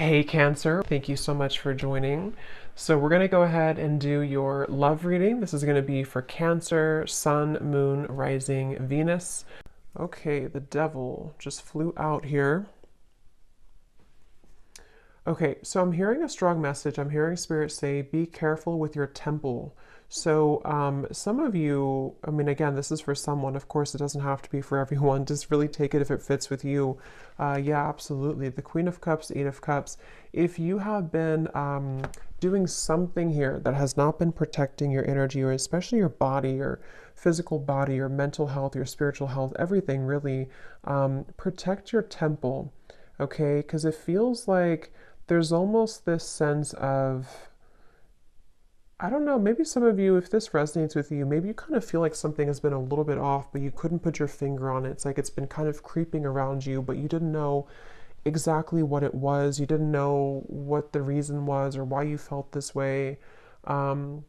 Hey Cancer, thank you so much for joining. So we're going to go ahead and do your love reading. This is going to be for Cancer, Sun, Moon, Rising, Venus. Okay, the devil just flew out here. Okay, so I'm hearing a strong message. I'm hearing Spirit say, be careful with your temple. So, some of you, I mean, again, this is for someone. Of course, it doesn't have to be for everyone. Just really take it if it fits with you. Yeah, absolutely. The Queen of Cups, Eight of Cups. If you have been doing something here that has not been protecting your energy, or especially your body, your physical body, your mental health, your spiritual health, everything really, protect your temple, okay? Because it feels like there's almost this sense of, I don't know, maybe some of you, if this resonates with you, maybe you kind of feel like something has been a little bit off, but you couldn't put your finger on it. It's like it's been kind of creeping around you, but you didn't know exactly what it was. You didn't know what the reason was or why you felt this way. Um,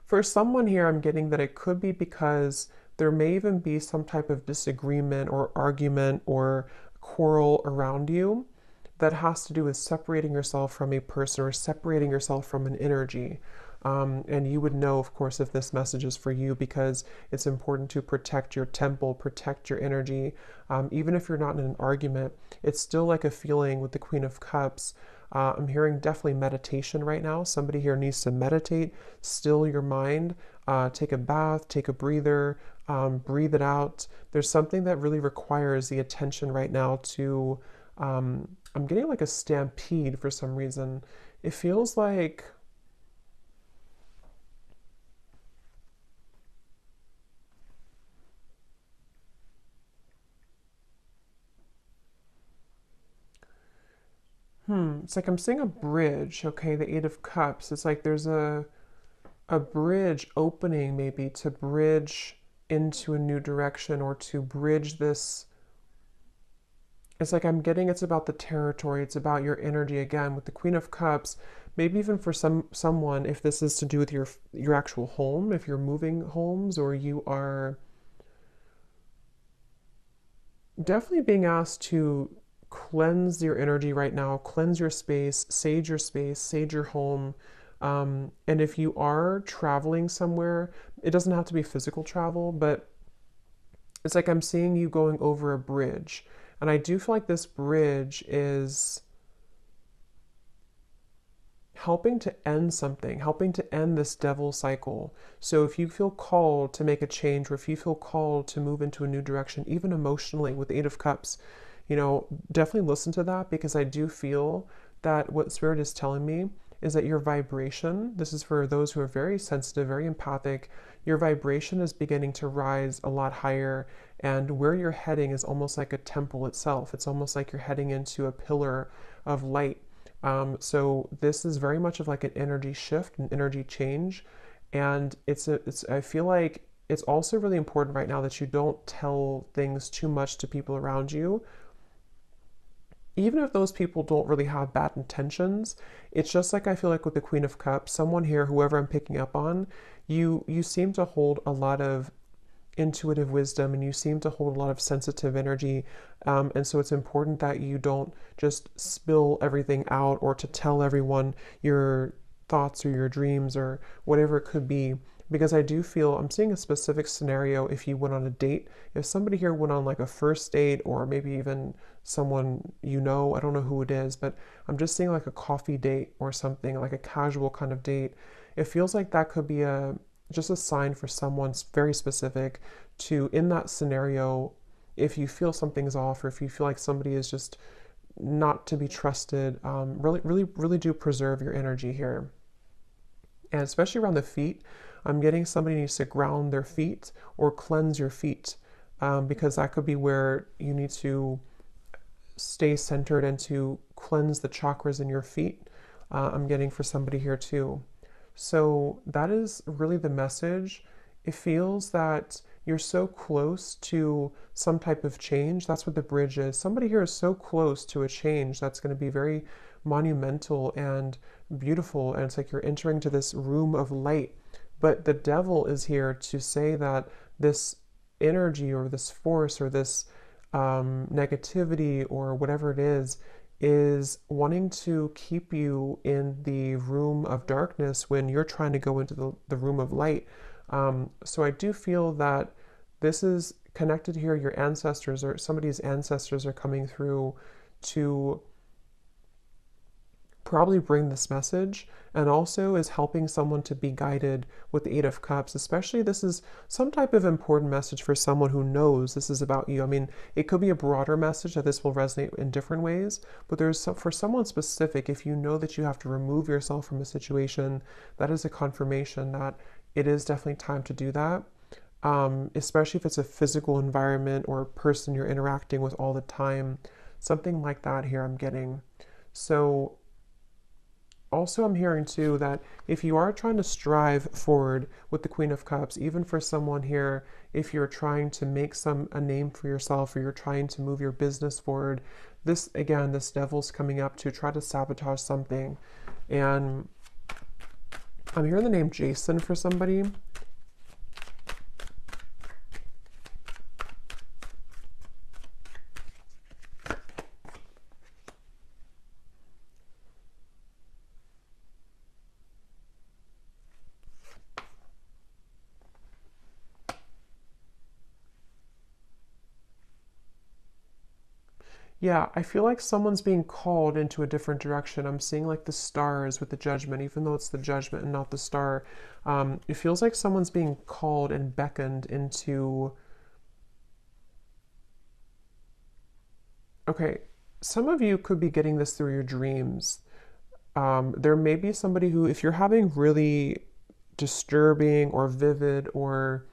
for someone here, I'm getting that it could be because there may even be some type of disagreement or argument or quarrel around you that has to do with separating yourself from a person or separating yourself from an energy. And you would know, of course, if this message is for you because it's important to protect your temple, protect your energy. Even if you're not in an argument, it's still like a feeling with the Queen of Cups. I'm hearing definitely meditation right now. Somebody here needs to meditate, still your mind, take a bath, take a breather, breathe it out. There's something that really requires the attention right now to. I'm getting like a stampede for some reason. It feels like it's like I'm seeing a bridge, okay, the Eight of Cups. It's like there's a bridge opening maybe to bridge into a new direction or to bridge this. It's like I'm getting it's about the territory, it's about your energy again with the Queen of Cups. Maybe even for someone, if this is to do with your actual home, if you're moving homes or you are definitely being asked to cleanse your energy right now, cleanse your space, sage your home. And if you are traveling somewhere, it doesn't have to be physical travel, but it's like I'm seeing you going over a bridge. And I do feel like this bridge is helping to end something, helping to end this devil cycle. So if you feel called to make a change or if you feel called to move into a new direction, even emotionally with the Eight of Cups, definitely listen to that because I do feel that what Spirit is telling me is that your vibration, this is for those who are very sensitive, very empathic, your vibration is beginning to rise a lot higher. And where you're heading is almost like a temple itself. It's almost like you're heading into a pillar of light. So this is very much of like an energy shift, an energy change, and I feel like it's also really important right now that you don't tell things too much to people around you, even if those people don't really have bad intentions. It's just like I feel like with the Queen of Cups, someone here, whoever I'm picking up on, you seem to hold a lot of intuitive wisdom and you seem to hold a lot of sensitive energy, and so it's important that you don't just spill everything out or to tell everyone your thoughts or your dreams or whatever it could be, because I do feel I'm seeing a specific scenario. If you went on a date, if somebody here went on like a first date or maybe even someone, I don't know who it is, but I'm just seeing like a coffee date or something, like a casual kind of date. It feels like that could be just a sign for someone very specific to, in that scenario, if you feel something's off or if you feel like somebody is just not to be trusted, really, really, really do preserve your energy here. And especially around the feet, I'm getting somebody needs to ground their feet or cleanse your feet, because that could be where you need to stay centered and to cleanse the chakras in your feet. I'm getting for somebody here too. So that is really the message. It feels that you're so close to some type of change. That's what the bridge is. Somebody here is so close to a change that's going to be very monumental and beautiful. And it's like you're entering to this room of light. But the devil is here to say that this energy or this force or this negativity or whatever it is is wanting to keep you in the room of darkness when you're trying to go into the room of light. So I do feel that this is connected here. Your ancestors or somebody's ancestors are coming through to probably bring this message, and also is helping someone to be guided with the Eight of Cups. Especially, this is some type of important message for someone who knows this is about you. I mean, it could be a broader message that this will resonate in different ways, but there's for someone specific, if you know that you have to remove yourself from a situation, that is a confirmation that it is definitely time to do that. Especially if it's a physical environment or a person you're interacting with all the time, something like that here I'm getting. So also, I'm hearing too that if you are trying to strive forward with the Queen of Cups, even for someone here, if you're trying to make a name for yourself, or you're trying to move your business forward, this again, this devil's coming up to try to sabotage something. And I'm hearing the name Jason for somebody. Yeah, I feel like someone's being called into a different direction. I'm seeing like the stars with the judgment, even though it's the judgment and not the star. It feels like someone's being called and beckoned into. Okay, some of you could be getting this through your dreams. There may be somebody who, if you're having really disturbing or vivid or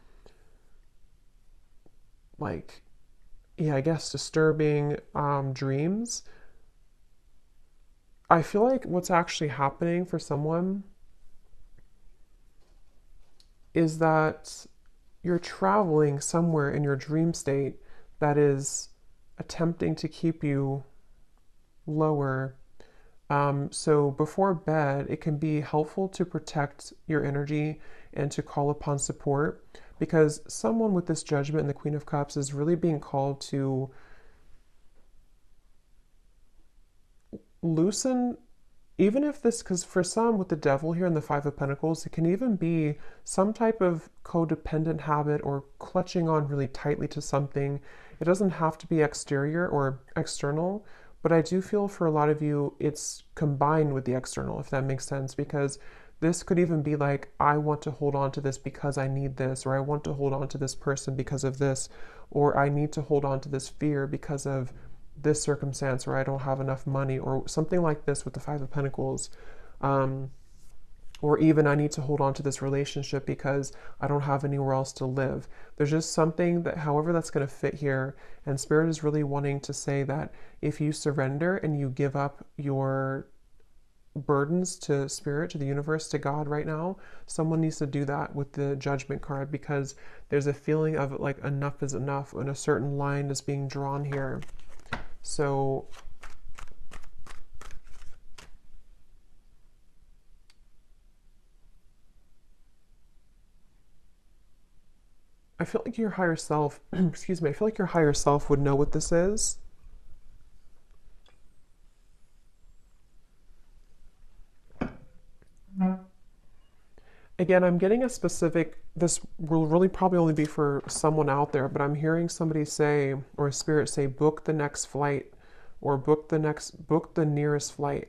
like, yeah, I guess disturbing dreams, I feel like what's actually happening for someone is that you're traveling somewhere in your dream state that is attempting to keep you lower. So before bed, it can be helpful to protect your energy and to call upon support, because someone with this judgment and the Queen of Cups is really being called to loosen, even if this, because for some with the devil here and the Five of Pentacles, it can even be some type of codependent habit or clutching on really tightly to something. It doesn't have to be exterior or external, but I do feel for a lot of you it's combined with the external, if that makes sense, because this could even be like, I want to hold on to this because I need this, or I want to hold on to this person because of this, or I need to hold on to this fear because of this circumstance, or I don't have enough money, or something like this with the Five of Pentacles. Or even I need to hold on to this relationship because I don't have anywhere else to live. There's just something that, however that's going to fit here, and Spirit is really wanting to say that if you surrender and you give up your burdens to Spirit, to the universe, to God right now, someone needs to do that with the Judgment card, because there's a feeling of like enough is enough and a certain line is being drawn here. So I feel like your higher self, excuse me, I feel like your higher self would know what this is. Again, I'm getting a specific, this will really probably only be for someone out there, but I'm hearing somebody say, or a spirit say, book the next flight, or book the nearest flight.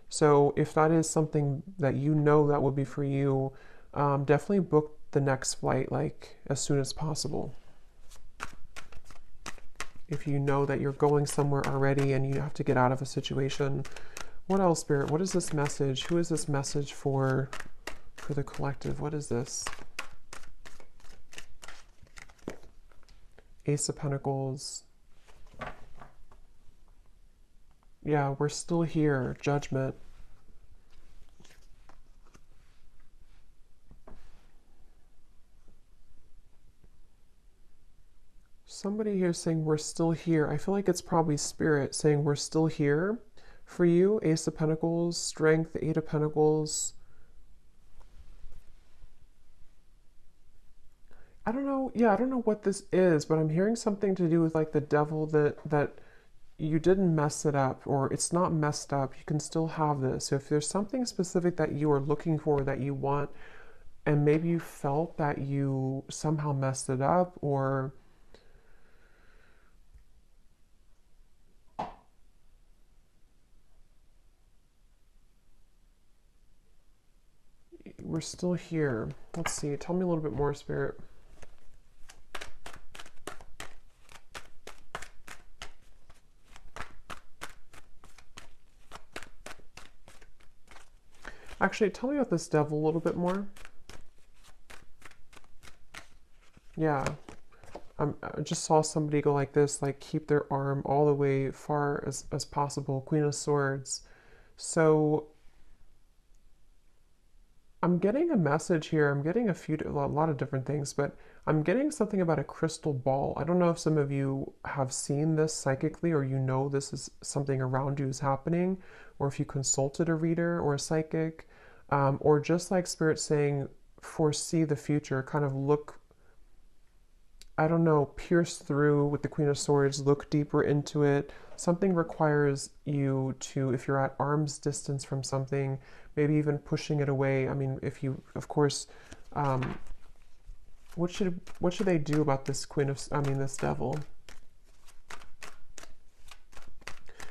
So if that is something that you know that would be for you, definitely book the next flight like as soon as possible. If you know that you're going somewhere already and you have to get out of a situation. What else, Spirit? What is this message? Who is this message for the collective? What is this? Ace of Pentacles. Yeah, we're still here. Judgment. Somebody here saying we're still here. I feel like it's probably Spirit saying we're still here for you. Ace of Pentacles, Strength, Eight of Pentacles. I don't know. Yeah, I don't know what this is, but I'm hearing something to do with like the devil that you didn't mess it up, or it's not messed up. You can still have this. So if there's something specific that you are looking for, that you want, and maybe you felt that you somehow messed it up, or we're still here. Let's see. Tell me a little bit more, Spirit. Actually, tell me about this devil a little bit more. Yeah. I just saw somebody go like this, like keep their arm all the way far as possible. Queen of Swords. So I'm getting a message here. I'm getting a lot of different things, but I'm getting something about a crystal ball. I don't know if some of you have seen this psychically, or you know this is something around you is happening, or if you consulted a reader or a psychic, or just like Spirit saying, foresee the future, kind of look, I don't know, pierce through with the Queen of Swords, look deeper into it. Something requires you to, if you're at arm's distance from something, maybe even pushing it away. I mean, if you, of course, what should they do about this this devil?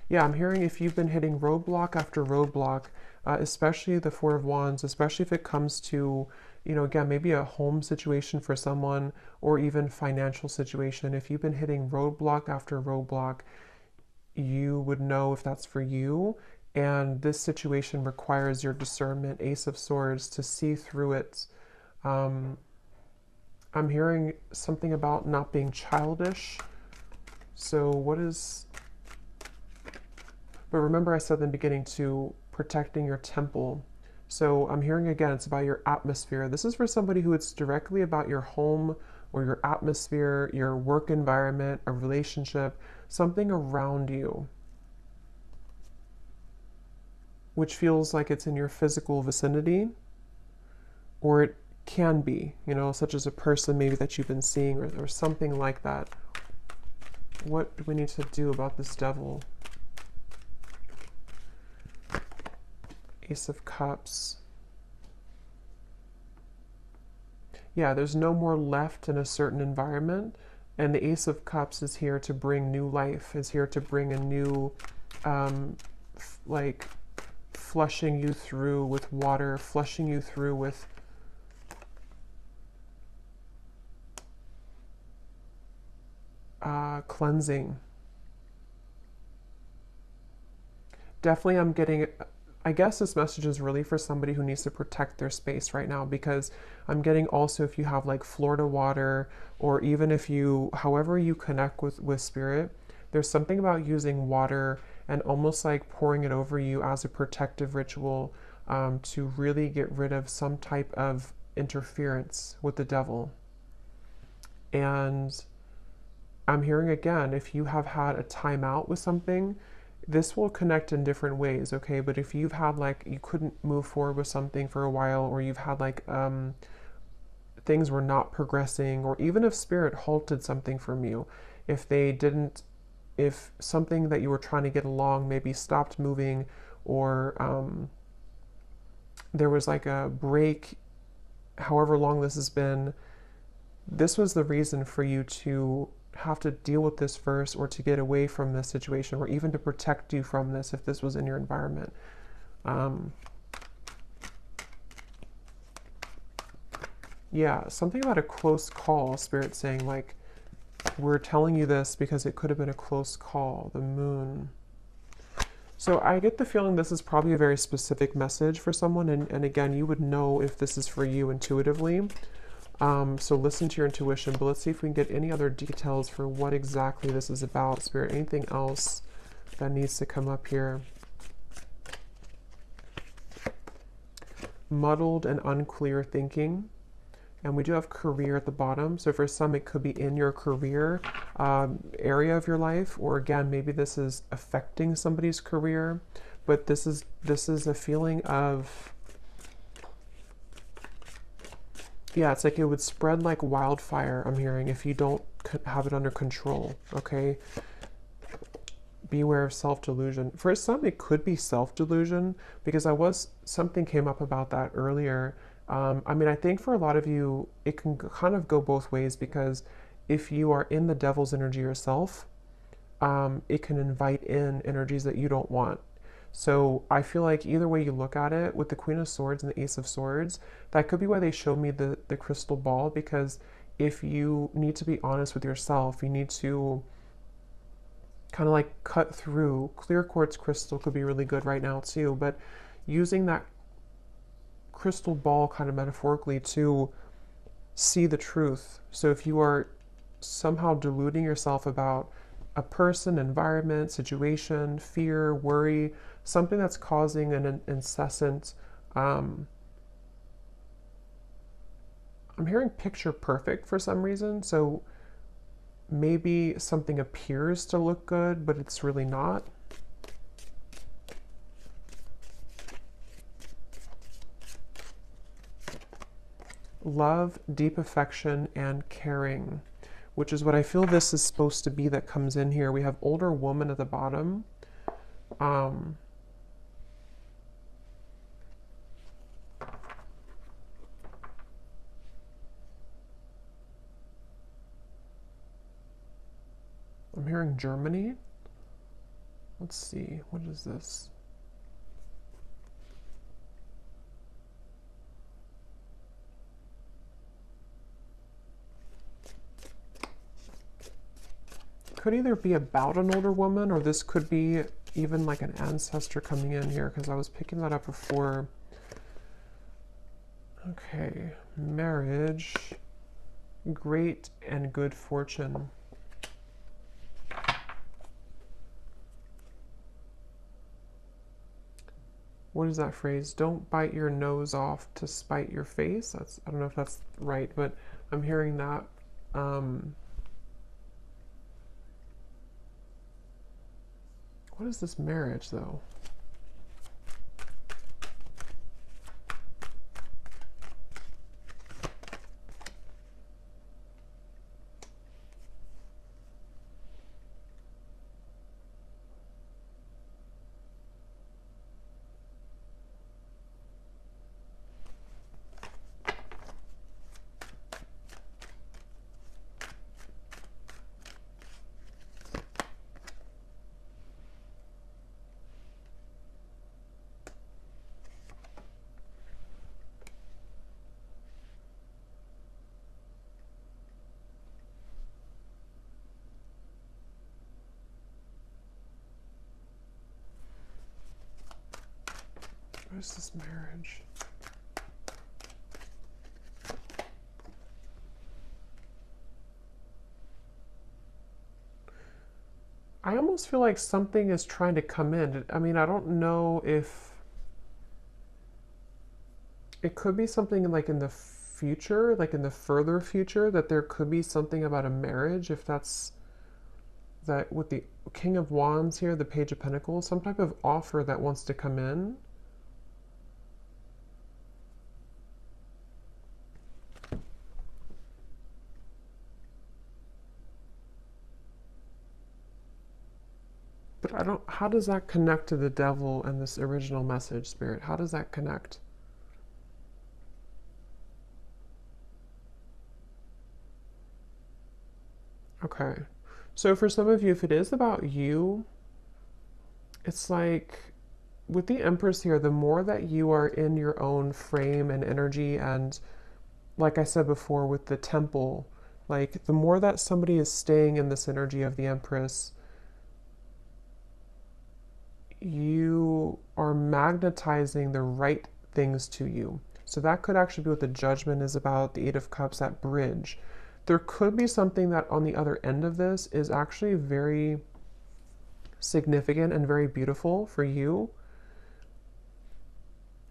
Yeah, I'm hearing if you've been hitting roadblock after roadblock, especially the Four of Wands, especially if it comes to, you know, again, maybe a home situation for someone, or even financial situation. If you've been hitting roadblock after roadblock, you would know if that's for you. And this situation requires your discernment, Ace of Swords, to see through it. I'm hearing something about not being childish. So what is... But remember I said in the beginning to protecting your temple. So I'm hearing again, it's about your atmosphere. This is for somebody who it's directly about your home or your atmosphere, your work environment, a relationship, something around you, which feels like it's in your physical vicinity, or it can be, you know, such as a person maybe that you've been seeing, or something like that. What do we need to do about this devil? Ace of Cups. Yeah, there's no more left in a certain environment, and the Ace of Cups is here to bring new life, is here to bring a new, like, flushing you through with water, flushing you through with cleansing. Definitely I'm getting, I guess this message is really for somebody who needs to protect their space right now, because I'm getting also if you have like Florida water, or even if you, however you connect with Spirit, there's something about using water and almost like pouring it over you as a protective ritual, to really get rid of some type of interference with the devil. And I'm hearing again, if you have had a timeout with something, this will connect in different ways, okay? But if you've had like, you couldn't move forward with something for a while, or you've had like, things were not progressing, or even if Spirit halted something from you, if they didn't, if something that you were trying to get along maybe stopped moving, or there was like a break, however long this has been, this was the reason for you to have to deal with this first, or to get away from this situation, or even to protect you from this if this was in your environment. Yeah, something about a close call, Spirit saying like, we're telling you this because it could have been a close call, the Moon. So I get the feeling this is probably a very specific message for someone, and again, you would know if this is for you intuitively. So listen to your intuition, but let's see if we can get any other details for what exactly this is about, Spirit. Anything else that needs to come up here? Muddled and unclear thinking. And we do have career at the bottom. So for some, it could be in your career area of your life, or again, maybe this is affecting somebody's career, but this is a feeling of, yeah, it's like it would spread like wildfire, I'm hearing, if you don't have it under control, okay? beware of self-delusion. For some, it could be self-delusion, because something came up about that earlier. I mean, I think for a lot of you, it can kind of go both ways, because if you are in the devil's energy yourself, it can invite in energies that you don't want. So I feel like either way you look at it, with the Queen of Swords and the Ace of Swords, that could be why they showed me the crystal ball, because if you need to be honest with yourself, you need to kind of like cut through. Clear quartz crystal could be really good right now too, but using that crystal ball kind of metaphorically to see the truth. So if you are somehow deluding yourself about a person, environment, situation, fear, worry, something that's causing an incessant, I'm hearing picture perfect for some reason. So maybe something appears to look good, but it's really not. Love, deep affection, and caring, which is what I feel this is supposed to be that comes in here. We have older woman at the bottom. I'm hearing Germany. Let's see, what is this? Could either be about an older woman, or this could be even like an ancestor coming in here, because I was picking that up before. Okay, marriage, great and good fortune. What is that phrase? Don't bite your nose off to spite your face. I don't know if that's right, but I'm hearing that. What is this marriage, though? What is this marriage? I almost feel like something is trying to come in. I mean, I don't know if it could be something like in the future, like in the further future, that there could be something about a marriage, if that's that with the King of Wands here, the Page of Pentacles, some type of offer that wants to come in. But I don't, how does that connect to the devil and this original message, Spirit? How does that connect? Okay. So for some of you, if it is about you, it's like with the Empress here, the more that you are in your own frame and energy, and like I said before with the Temple, like the more that somebody is staying in this energy of the Empress, you are magnetizing the right things to you. So that could actually be what the Judgment is about, the Eight of Cups, that bridge. There could be something that on the other end of this is actually very significant and very beautiful for you.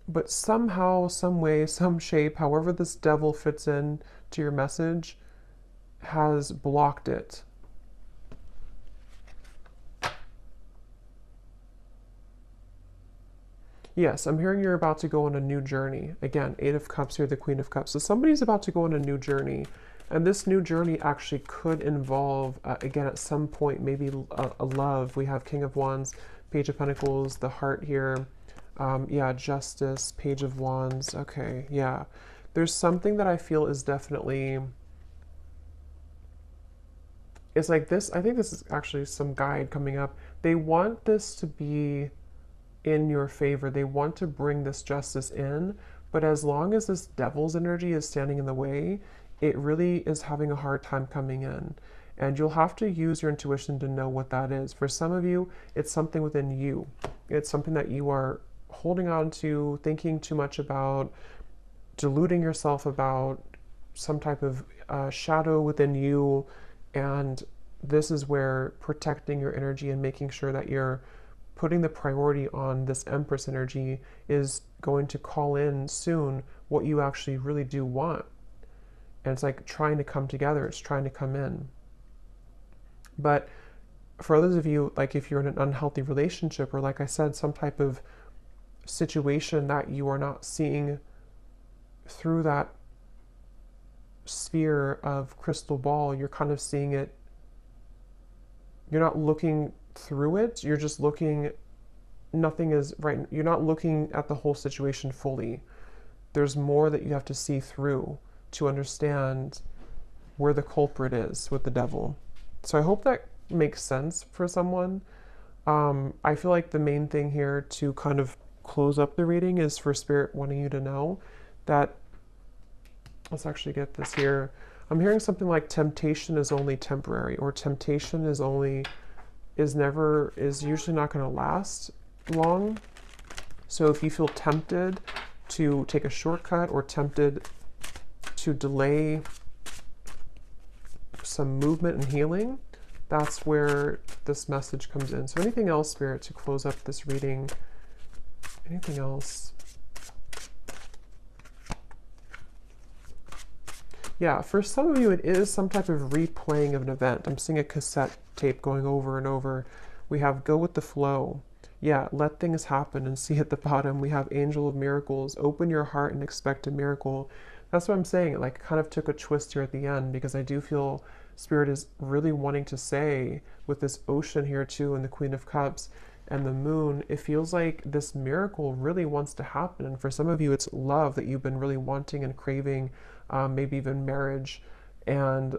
But somehow, some way, some shape, however this devil fits in to your message, has blocked it. Yes, I'm hearing you're about to go on a new journey. Again, Eight of Cups here, the Queen of Cups. So somebody's about to go on a new journey. And this new journey actually could involve, again, at some point, maybe a love. We have King of Wands, Page of Pentacles, the heart here. Yeah, Justice, Page of Wands. Okay, yeah. There's something that I feel is definitely, it's like this. I think this is actually some guide coming up. They want this to be in your favor. They want to bring this justice in, but as long as this devil's energy is standing in the way, it really is having a hard time coming in. And you'll have to use your intuition to know what that is. For some of you, it's something within you. It's something that you are holding on to, thinking too much about, deluding yourself about, some type of shadow within you. And this is where protecting your energy and making sure that you're putting the priority on this Empress energy is going to call in soon what you actually really do want. And it's like trying to come together, it's trying to come in. But for others of you, like if you're in an unhealthy relationship, or like I said, some type of situation that you are not seeing through that sphere of crystal ball, you're kind of seeing it, you're not looking through it, you're just looking, nothing is right, you're not looking at the whole situation fully. There's more that you have to see through to understand where the culprit is with the devil. So I hope that makes sense for someone. I feel like the main thing here to kind of close up the reading is for Spirit wanting you to know that, let's actually get this here. I'm hearing something like temptation is only temporary, or temptation is usually not going to last long. So if you feel tempted to take a shortcut or tempted to delay some movement and healing, that's where this message comes in. So anything else, Spirit, to close up this reading? Anything else? Yeah, for some of you, it is some type of replaying of an event. I'm seeing a cassette tape going over and over. We have go with the flow. Yeah, let things happen and see at the bottom. We have angel of miracles. Open your heart and expect a miracle. That's what I'm saying. It like kind of took a twist here at the end, because I do feel Spirit is really wanting to say with this ocean here too, and the Queen of Cups and the moon, it feels like this miracle really wants to happen. And for some of you, it's love that you've been really wanting and craving, maybe even marriage. And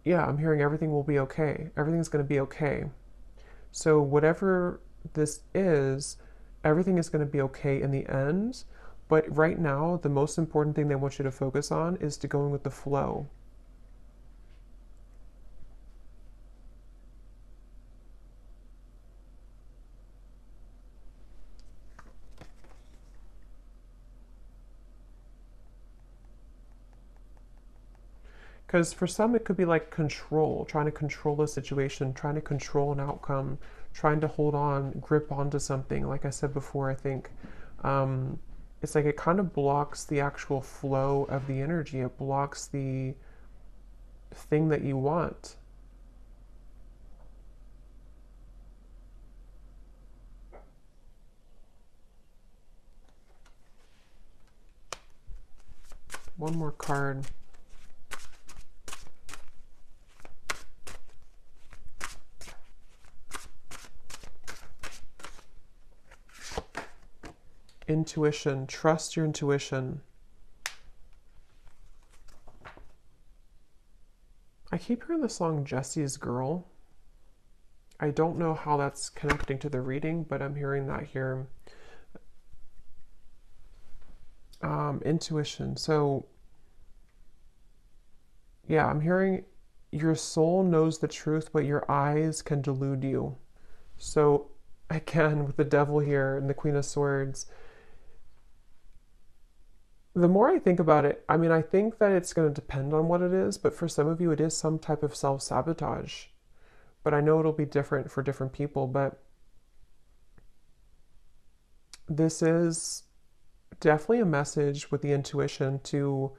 yeah, I'm hearing everything will be okay. Everything's going to be okay. So whatever this is, everything is going to be okay in the end. But right now, the most important thing they want you to focus on is to going with the flow. Because for some, it could be like control, trying to control a situation, trying to control an outcome, trying to hold on, grip onto something. Like I said before, I think it's like it kind of blocks the actual flow of the energy. It blocks the thing that you want. One more card. Intuition. Trust your intuition. I keep hearing the song Jesse's Girl. I don't know how that's connecting to the reading, but I'm hearing that here. Intuition. So, yeah, I'm hearing your soul knows the truth, but your eyes can delude you. So, again, with the devil here and the Queen of Swords, the more I think about it, I mean, I think that it's going to depend on what it is, but for some of you, it is some type of self-sabotage. But I know it'll be different for different people, but this is definitely a message with the intuition to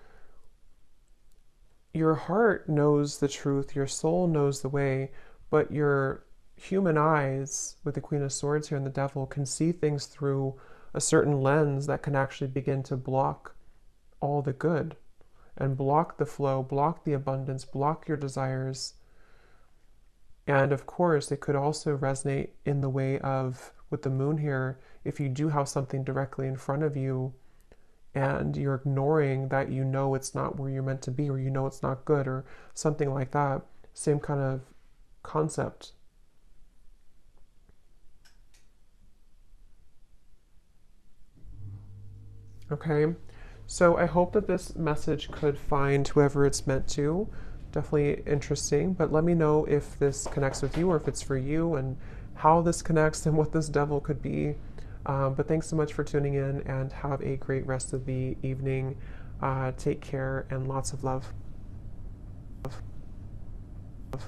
your heart knows the truth, your soul knows the way, but your human eyes with the Queen of Swords here and the devil can see things through a certain lens that can actually begin to block all the good. and block the flow, block the abundance, block your desires. And of course, it could also resonate in the way of, with the moon here, if you do have something directly in front of you and you're ignoring that, you know it's not where you're meant to be, or you know it's not good, or something like that. Same kind of concept. Okay, so I hope that this message could find whoever it's meant to. Definitely interesting, but let me know if this connects with you or if it's for you, and how this connects and what this devil could be. But thanks so much for tuning in, and have a great rest of the evening. Take care and lots of love.